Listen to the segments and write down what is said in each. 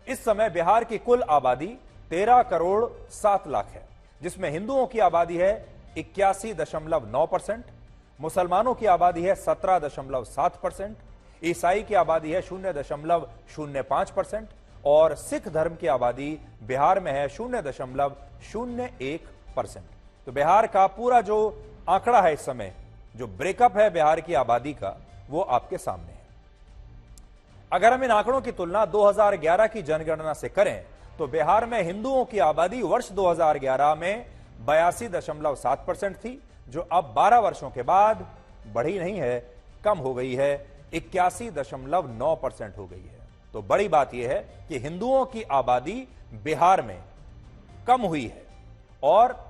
इस समय बिहार की कुल आबादी 13 करोड़ 7 लाख है, जिसमें हिंदुओं की आबादी है 81.9%, मुसलमानों की आबादी है 17.7%, ईसाई की आबादी है 0.05% और सिख धर्म की आबादी बिहार में है 0.01%। तो बिहार का पूरा जो आंकड़ा है इस समय, जो ब्रेकअप है बिहार की आबादी का, वो आपके सामने है। अगर हम इन आंकड़ों की तुलना 2011 की जनगणना से करें तो बिहार में हिंदुओं की आबादी वर्ष 2011 में 82.7% थी, जो अब 12 वर्षों के बाद बढ़ी नहीं है, कम हो गई है, 81.9% हो गई है। तो बड़ी बात यह है कि हिंदुओं की आबादी बिहार में कम हुई है और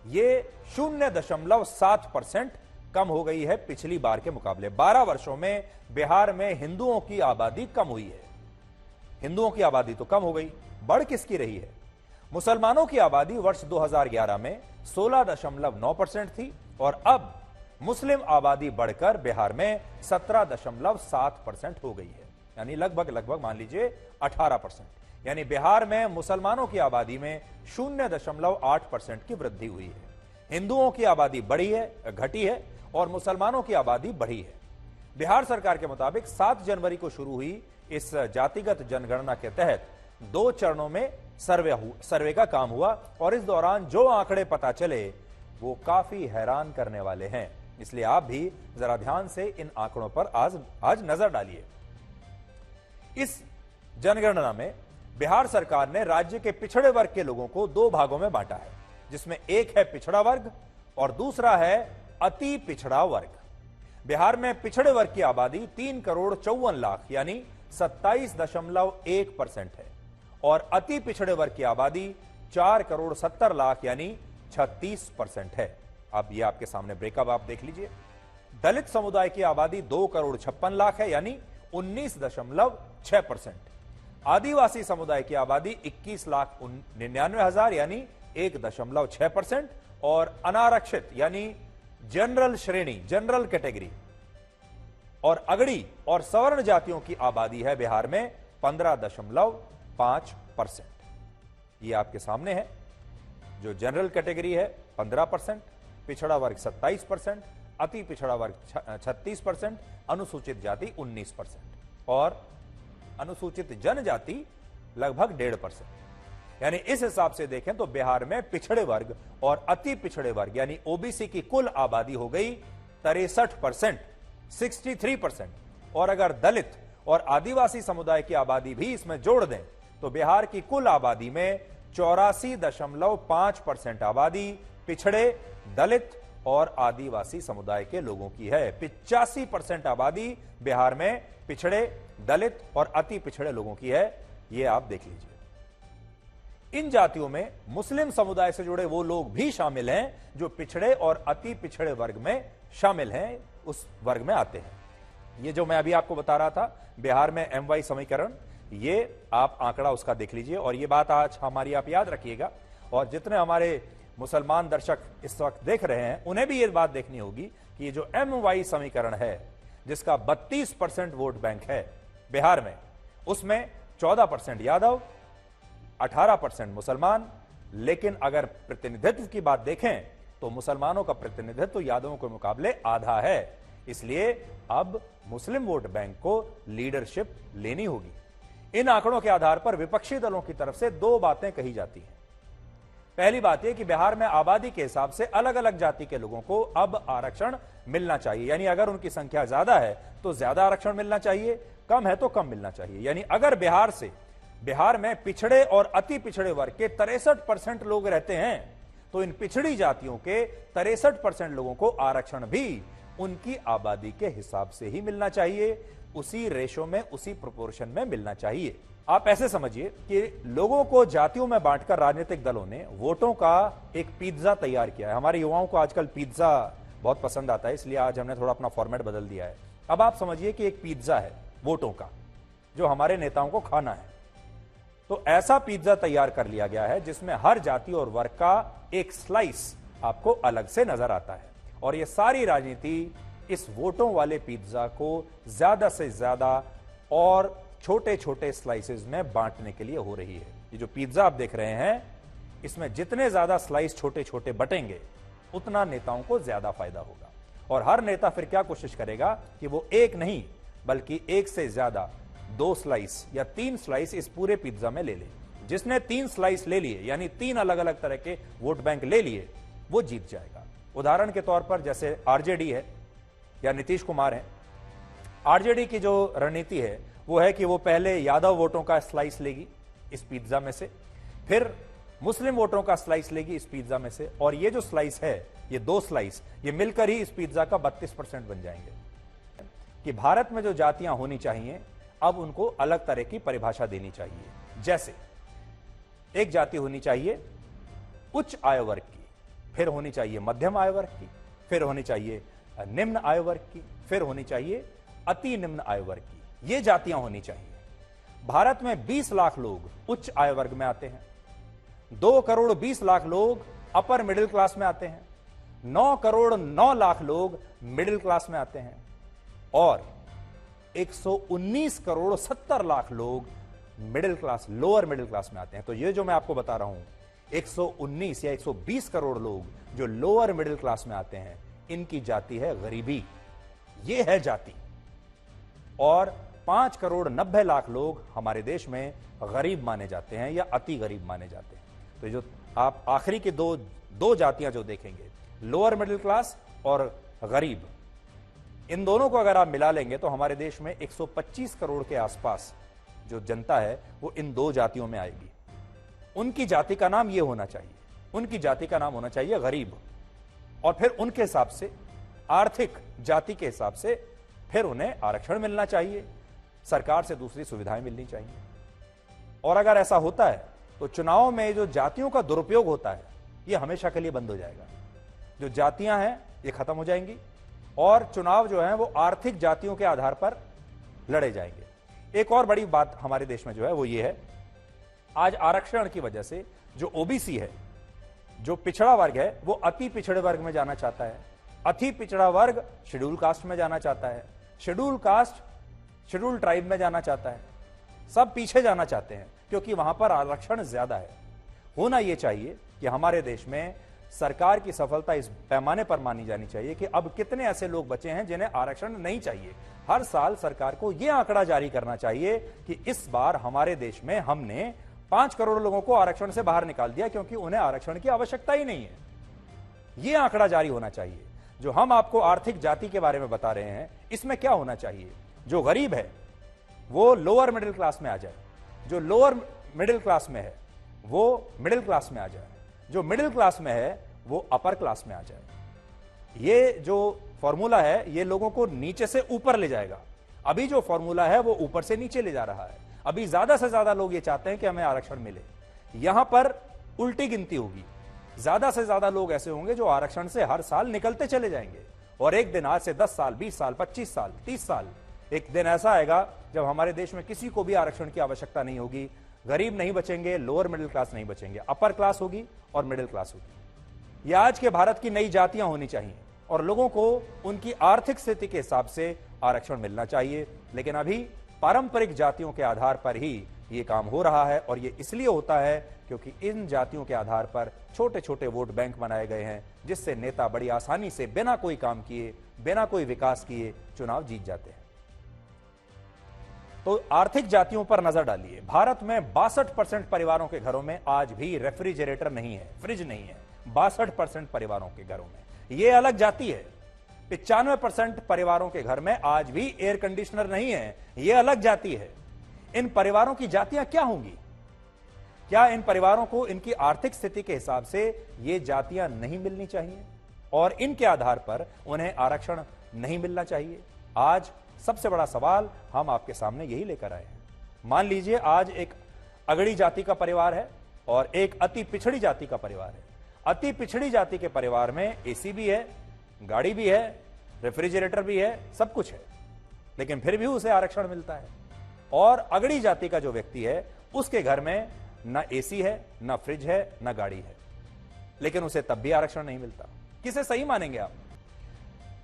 यह 0.7% कम हो गई है पिछली बार के मुकाबले। 12 वर्षों में बिहार में हिंदुओं की आबादी कम हुई है। हिंदुओं की आबादी तो कम हो गई, बढ़ किसकी रही है? मुसलमानों की आबादी वर्ष 2011 में 16.9% थी और अब मुस्लिम आबादी बढ़कर बिहार में 17.7% हो गई है, यानी लगभग मान लीजिए 18%। यानी बिहार में मुसलमानों की आबादी में 0.8% की वृद्धि हुई है। हिंदुओं की आबादी बढ़ी है, घटी है और मुसलमानों की आबादी बढ़ी है। बिहार सरकार के मुताबिक 7 जनवरी को शुरू हुई इस जातिगत जनगणना के तहत 2 चरणों में सर्वे का काम हुआ और इस दौरान जो आंकड़े पता चले वो काफी हैरान करने वाले हैं। इसलिए आप भी जरा ध्यान से इन आंकड़ों पर आज नजर डालिए। इस जनगणना में बिहार सरकार ने राज्य के पिछड़े वर्ग के लोगों को 2 भागों में बांटा है, जिसमें एक है पिछड़ा वर्ग और दूसरा है अति पिछड़ा वर्ग। बिहार में पिछड़े वर्ग की आबादी 3 करोड़ 54 लाख यानी 27.1% है और अति पिछड़े वर्ग की आबादी 4 करोड़ 70 लाख यानी 36% है। अब ये आपके सामने ब्रेकअप आप देख लीजिए। दलित समुदाय की आबादी 2 करोड़ 56 लाख है यानी 19.6%। आदिवासी समुदाय की आबादी 21,99,000 यानी 1.6% और अनारक्षित यानी जनरल श्रेणी, जनरल कैटेगरी और अगड़ी और सवर्ण जातियों की आबादी है बिहार में 15.5%। ये आपके सामने है। जो जनरल कैटेगरी है 15%, पिछड़ा वर्ग 27%, अति पिछड़ा वर्ग 36%, अनुसूचित जाति 19% और अनुसूचित जनजाति लगभग 1.5%। यानी इस हिसाब से देखें तो बिहार में पिछड़े वर्ग और अति पिछड़े वर्ग यानी ओबीसी की कुल आबादी हो गई 63%, 63%। और अगर दलित और आदिवासी समुदाय की आबादी भी इसमें जोड़ दें तो बिहार की कुल आबादी में 84.5% आबादी पिछड़े, दलित और आदिवासी समुदाय के लोगों की है। 85% आबादी बिहार में पिछड़े, दलित और अति पिछड़े लोगों की है। यह आप देख लीजिए। इन जातियों में मुस्लिम समुदाय से जुड़े वो लोग भी शामिल हैं जो पिछड़े और अति पिछड़े वर्ग में शामिल हैं, उस वर्ग में आते हैं। ये जो मैं अभी आपको बता रहा था बिहार में MY समीकरण, ये आप आंकड़ा उसका देख लीजिए और ये बात आज हमारी आप याद रखिएगा। और जितने हमारे मुसलमान दर्शक इस वक्त देख रहे हैं उन्हें भी ये बात देखनी होगी कि ये जो MY समीकरण है जिसका 32% वोट बैंक है बिहार में, उसमें 14% यादव, 18% मुसलमान। लेकिन अगर प्रतिनिधित्व की बात देखें तो मुसलमानों का प्रतिनिधित्व यादवों के मुकाबले आधा है। इसलिए अब मुस्लिम वोट बैंक को लीडरशिप लेनी होगी। इन आंकड़ों के आधार पर विपक्षी दलों की तरफ से 2 बातें कही जाती हैं। पहली बात यह कि बिहार में आबादी के हिसाब से अलग अलग जाति के लोगों को अब आरक्षण मिलना चाहिए, यानी अगर उनकी संख्या ज्यादा है तो ज्यादा आरक्षण मिलना चाहिए, कम है तो कम मिलना चाहिए। यानी अगर बिहार में पिछड़े और अति पिछड़े वर्ग के 63% लोग रहते हैं तो इन पिछड़ी जातियों के 63% लोगों को आरक्षण भी उनकी आबादी के हिसाब से ही मिलना चाहिए, उसी रेशो में, उसी प्रोपोर्शन में मिलना चाहिए। आप ऐसे समझिए कि लोगों को जातियों में बांटकर राजनीतिक दलों ने वोटों का एक पिज्जा तैयार किया है। हमारे युवाओं को आजकल पिज्जा बहुत पसंद आता है, इसलिए आज हमने थोड़ा अपना फॉर्मेट बदल दिया है। अब आप समझिए कि एक पिज्जा है वोटों का जो हमारे नेताओं को खाना है। तो ऐसा पिज्जा तैयार कर लिया गया है जिसमें हर जाति और वर्ग का एक स्लाइस आपको अलग से नजर आता है और यह सारी राजनीति इस वोटों वाले पिज्जा को ज्यादा से ज्यादा और छोटे छोटे स्लाइसेस में बांटने के लिए हो रही है। ये जो पिज्जा आप देख रहे हैं, इसमें जितने ज्यादा स्लाइस छोटे छोटे बटेंगे उतना नेताओं को ज्यादा फायदा होगा। और हर नेता फिर क्या कोशिश करेगा कि वो एक नहीं बल्कि एक से ज्यादा 2 स्लाइस या 3 स्लाइस इस पूरे पिज्जा में ले ले। जिसने 3 स्लाइस ले लिए, यानी 3 अलग अलग तरह के वोट बैंक ले लिए, वो जीत जाएगा। उदाहरण के तौर पर जैसे आरजेडी है या नीतीश कुमार है। आरजेडी की जो रणनीति है वो है कि वो पहले यादव वोटों का स्लाइस लेगी इस पिज्जा में से, फिर मुस्लिम वोटों का स्लाइस लेगी इस पिज्जा में से, और ये जो स्लाइस है, ये 2 स्लाइस, ये मिलकर ही इस पिज्जा का 32% बन जाएंगे। कि भारत में जो जातियां होनी चाहिए अब उनको अलग तरह की परिभाषा देनी चाहिए। जैसे एक जाति होनी चाहिए उच्च आय वर्ग की, फिर होनी चाहिए मध्यम आय वर्ग की, फिर होनी चाहिए निम्न आय वर्ग की, फिर होनी चाहिए अति निम्न आय वर्ग की। ये जातियां होनी चाहिए। भारत में 20 लाख लोग उच्च आय वर्ग में आते हैं, 2 करोड़ 20 लाख लोग अपर मिडिल क्लास में आते हैं, 9 करोड़ 9 लाख लोग मिडिल क्लास में आते हैं, और 119 करोड़ 70 लाख लोग middle class, lower middle class में आते हैं। तो ये जो मैं आपको बता रहा हूं, 119 या 120 करोड़ लोग जो लोअर मिडिल क्लास में आते हैं, इनकी जाति है गरीबी। ये है जाति। और 5 करोड़ 90 लाख लोग हमारे देश में गरीब माने जाते हैं या अति गरीब माने जाते हैं। तो जो आप आखिरी की दो जातियां जो देखेंगे, लोअर मिडिल क्लास और गरीब, इन दोनों को अगर आप मिला लेंगे तो हमारे देश में 125 करोड़ के आसपास जो जनता है वो इन 2 जातियों में आएगी। उनकी जाति का नाम ये होना चाहिए, उनकी जाति का नाम होना चाहिए गरीब। और फिर उनके हिसाब से, आर्थिक जाति के हिसाब से, फिर उन्हें आरक्षण मिलना चाहिए, सरकार से दूसरी सुविधाएं मिलनी चाहिए। और अगर ऐसा होता है तो चुनाव में जो जातियों का दुरुपयोग होता है ये हमेशा के लिए बंद हो जाएगा। जो जातियां हैं ये खत्म हो जाएंगी और चुनाव जो है वो आर्थिक जातियों के आधार पर लड़े जाएंगे। एक और बड़ी बात हमारे देश में जो है वो ये है, आज आरक्षण की वजह से जो ओबीसी है, जो पिछड़ा वर्ग है, वो अति पिछड़े वर्ग में जाना चाहता है, अति पिछड़ा वर्ग शेड्यूल कास्ट में जाना चाहता है, शेड्यूल कास्ट शेड्यूल ट्राइब में जाना चाहता है। सब पीछे जाना चाहते हैं क्योंकि वहां पर आरक्षण ज्यादा है। होना यह चाहिए कि हमारे देश में सरकार की सफलता इस पैमाने पर मानी जानी चाहिए कि अब कितने ऐसे लोग बचे हैं जिन्हें आरक्षण नहीं चाहिए। हर साल सरकार को यह आंकड़ा जारी करना चाहिए कि इस बार हमारे देश में हमने 5 करोड़ लोगों को आरक्षण से बाहर निकाल दिया क्योंकि उन्हें आरक्षण की आवश्यकता ही नहीं है। यह आंकड़ा जारी होना चाहिए। जो हम आपको आर्थिक जाति के बारे में बता रहे हैं, इसमें क्या होना चाहिए, जो गरीब है वो लोअर मिडिल क्लास में आ जाए, जो लोअर मिडिल क्लास में है वो मिडिल क्लास में आ जाए, जो मिडिल क्लास में है वो अपर क्लास में आ जाए। ये जो फॉर्मूला है ये लोगों को नीचे से ऊपर ले जाएगा। अभी जो फॉर्मूला है वो ऊपर से नीचे ले जा रहा है। अभी ज्यादा से ज्यादा लोग ये चाहते हैं कि हमें आरक्षण मिले। यहां पर उल्टी गिनती होगी। ज्यादा से ज्यादा लोग ऐसे होंगे जो आरक्षण से हर साल निकलते चले जाएंगे और एक दिन, आज से 10 साल, 20 साल, 25 साल, 30 साल, एक दिन ऐसा आएगा जब हमारे देश में किसी को भी आरक्षण की आवश्यकता नहीं होगी। गरीब नहीं बचेंगे, लोअर मिडिल क्लास नहीं बचेंगे, अपर क्लास होगी और मिडिल क्लास होगी। यह आज के भारत की नई जातियां होनी चाहिए और लोगों को उनकी आर्थिक स्थिति के हिसाब से आरक्षण मिलना चाहिए। लेकिन अभी पारंपरिक जातियों के आधार पर ही यह काम हो रहा है और यह इसलिए होता है क्योंकि इन जातियों के आधार पर छोटे छोटे वोट बैंक बनाए गए हैं, जिससे नेता बड़ी आसानी से बिना कोई काम किए, बिना कोई विकास किए चुनाव जीत जाते हैं। तो आर्थिक जातियों पर नजर डालिए। भारत में 62% परिवारों के घरों में आज भी रेफ्रिजरेटर नहीं है, फ्रिज नहीं है। 62% परिवारों के घरों में यह अलग जाति है। 95% परिवारों के घर में आज भी एयर कंडीशनर नहीं है, यह अलग जाति है। इन परिवारों की जातियां क्या होंगी? क्या इन परिवारों को इनकी आर्थिक स्थिति के हिसाब से ये जातियां नहीं मिलनी चाहिए और इनके आधार पर उन्हें आरक्षण नहीं मिलना चाहिए? आज सबसे बड़ा सवाल हम आपके सामने यही लेकर आए हैं। मान लीजिए आज एक अगड़ी जाति का परिवार है और एक अति पिछड़ी जाति का परिवार है। अति पिछड़ी जाति के परिवार में एसी भी है, गाड़ी भी है, रेफ्रिजरेटर भी है, सब कुछ है, लेकिन फिर भी उसे आरक्षण मिलता है। और अगड़ी जाति का जो व्यक्ति है उसके घर में ना एसी है, ना फ्रिज है, ना गाड़ी है, लेकिन उसे तब भी आरक्षण नहीं मिलता। किसे सही मानेंगे आप?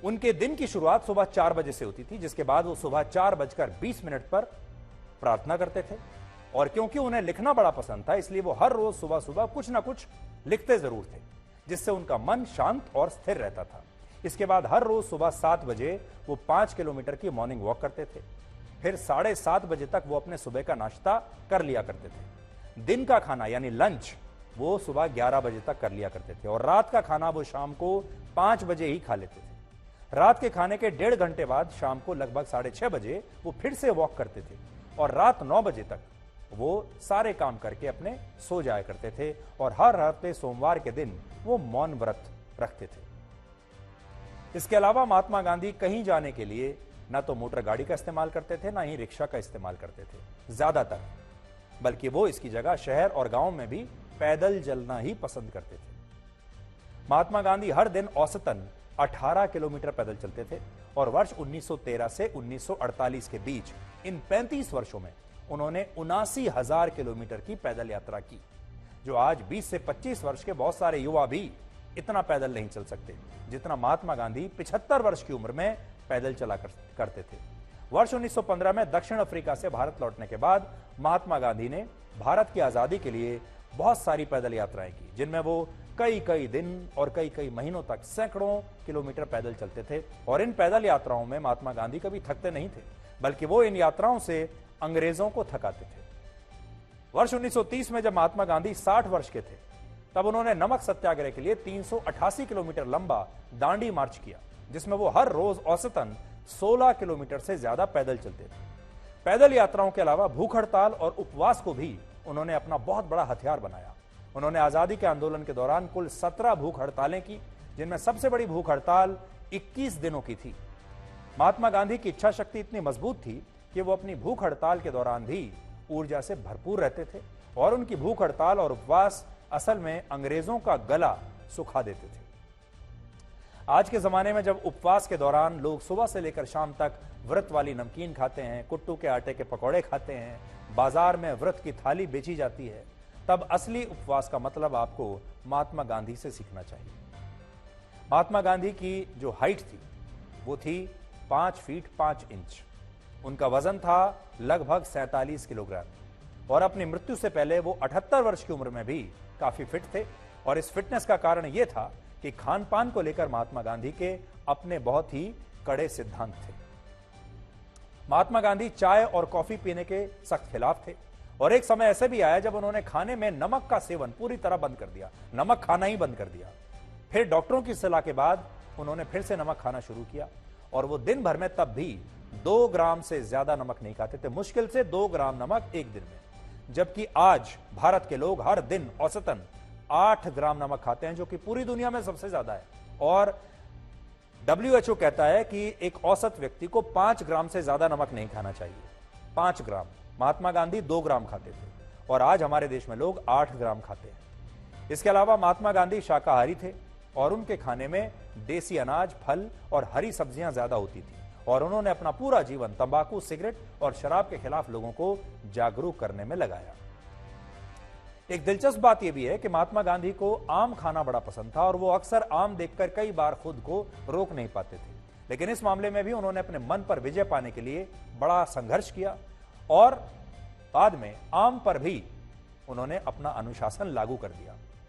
उनके दिन की शुरुआत सुबह 4 बजे से होती थी, जिसके बाद वो सुबह 4:20 पर प्रार्थना करते थे, और क्योंकि उन्हें लिखना बड़ा पसंद था इसलिए वो हर रोज सुबह सुबह कुछ ना कुछ लिखते जरूर थे, जिससे उनका मन शांत और स्थिर रहता था। इसके बाद हर रोज सुबह 7 बजे वो 5 किलोमीटर की मॉर्निंग वॉक करते थे। फिर 7:30 बजे तक वो अपने सुबह का नाश्ता कर लिया करते थे। दिन का खाना यानी लंच वो सुबह 11 बजे तक कर लिया करते थे, और रात का खाना वो शाम को 5 बजे ही खा लेते थे। रात के खाने के 1.5 घंटे बाद शाम को लगभग 6:30 बजे वो फिर से वॉक करते थे, और रात 9 बजे तक वो सारे काम करके अपने सो जाया करते थे। और हर हफ्ते सोमवार के दिन वो मौन व्रत रखते थे। इसके अलावा महात्मा गांधी कहीं जाने के लिए ना तो मोटर गाड़ी का इस्तेमाल करते थे, ना ही रिक्शा का इस्तेमाल करते थे ज्यादातर, बल्कि वो इसकी जगह शहर और गांव में भी पैदल चलना ही पसंद करते थे। महात्मा गांधी हर दिन औसतन 18 किलोमीटर पैदल चलते थे, और वर्ष 1913 से 1948 के बीच इन 35 वर्षों में उन्होंने 79,000 किलोमीटर की पैदल यात्रा की, जो आज 20 से 25 वर्ष के बहुत सारे युवा भी इतना पैदल नहीं चल सकते जितना महात्मा गांधी 75 वर्ष की उम्र में पैदल चला करते थे। वर्ष 1915 में दक्षिण अफ्रीका से भारत लौटने के बाद महात्मा गांधी ने भारत की आजादी के लिए बहुत सारी पैदल यात्राएं की, जिनमें वो कई दिन और कई महीनों तक सैकड़ों किलोमीटर पैदल चलते थे। और इन पैदल यात्राओं में महात्मा गांधी कभी थकते नहीं थे, बल्कि वो इन यात्राओं से अंग्रेजों को थकाते थे। वर्ष 1930 में जब महात्मा गांधी 60 वर्ष के थे, तब उन्होंने नमक सत्याग्रह के लिए 388 किलोमीटर लंबा दांडी मार्च किया, जिसमें वो हर रोज औसतन 16 किलोमीटर से ज्यादा पैदल चलते थे। पैदल यात्राओं के अलावा भूख हड़ताल और उपवास को भी उन्होंने अपना बहुत बड़ा हथियार बनाया। उन्होंने आजादी के आंदोलन के दौरान कुल 17 भूख हड़तालें की, जिनमें सबसे बड़ी भूख हड़ताल 21 दिनों की थी। महात्मा गांधी की इच्छा शक्ति इतनी मजबूत थी कि वो अपनी भूख हड़ताल के दौरान भी ऊर्जा से भरपूर रहते थे, और उनकी भूख हड़ताल और उपवास असल में अंग्रेजों का गला सुखा देते थे। आज के जमाने में जब उपवास के दौरान लोग सुबह से लेकर शाम तक व्रत वाली नमकीन खाते हैं, कुट्टू के आटे के पकौड़े खाते हैं, बाजार में व्रत की थाली बेची जाती है, तब असली उपवास का मतलब आपको महात्मा गांधी से सीखना चाहिए। महात्मा गांधी की जो हाइट थी वो थी 5 फीट 5 इंच। उनका वजन था लगभग 47 किलोग्राम, और अपनी मृत्यु से पहले वो 78 वर्ष की उम्र में भी काफी फिट थे। और इस फिटनेस का कारण यह था कि खान पान को लेकर महात्मा गांधी के अपने बहुत ही कड़े सिद्धांत थे। महात्मा गांधी चाय और कॉफी पीने के सख्त खिलाफ थे, और एक समय ऐसे भी आया जब उन्होंने खाने में नमक का सेवन पूरी तरह बंद कर दिया, नमक खाना ही बंद कर दिया। फिर डॉक्टरों की सलाह के बाद उन्होंने फिर से नमक खाना शुरू किया, और वो दिन भर में तब भी 2 ग्राम से ज्यादा नमक नहीं खाते थे, मुश्किल से 2 ग्राम नमक एक दिन में। जबकि आज भारत के लोग हर दिन औसतन 8 ग्राम नमक खाते हैं, जो कि पूरी दुनिया में सबसे ज्यादा है। और WHO कहता है कि एक औसत व्यक्ति को 5 ग्राम से ज्यादा नमक नहीं खाना चाहिए, 5 ग्राम। महात्मा गांधी 2 ग्राम खाते थे, और आज हमारे देश में लोग 8 ग्राम खाते हैं। इसके अलावा महात्मा गांधी शाकाहारी थे, और उनके खाने में देसी अनाज, फल और हरी सब्जियां ज्यादा होती थी, और उन्होंने अपना पूरा जीवन तंबाकू, सिगरेट और शराब के खिलाफ लोगों को जागरूक करने में लगाया। एक दिलचस्प बात यह भी है कि महात्मा गांधी को आम खाना बड़ा पसंद था, और वो अक्सर आम देखकर कई बार खुद को रोक नहीं पाते थे। लेकिन इस मामले में भी उन्होंने अपने मन पर विजय पाने के लिए बड़ा संघर्ष किया, और बाद में आम पर भी उन्होंने अपना अनुशासन लागू कर दिया।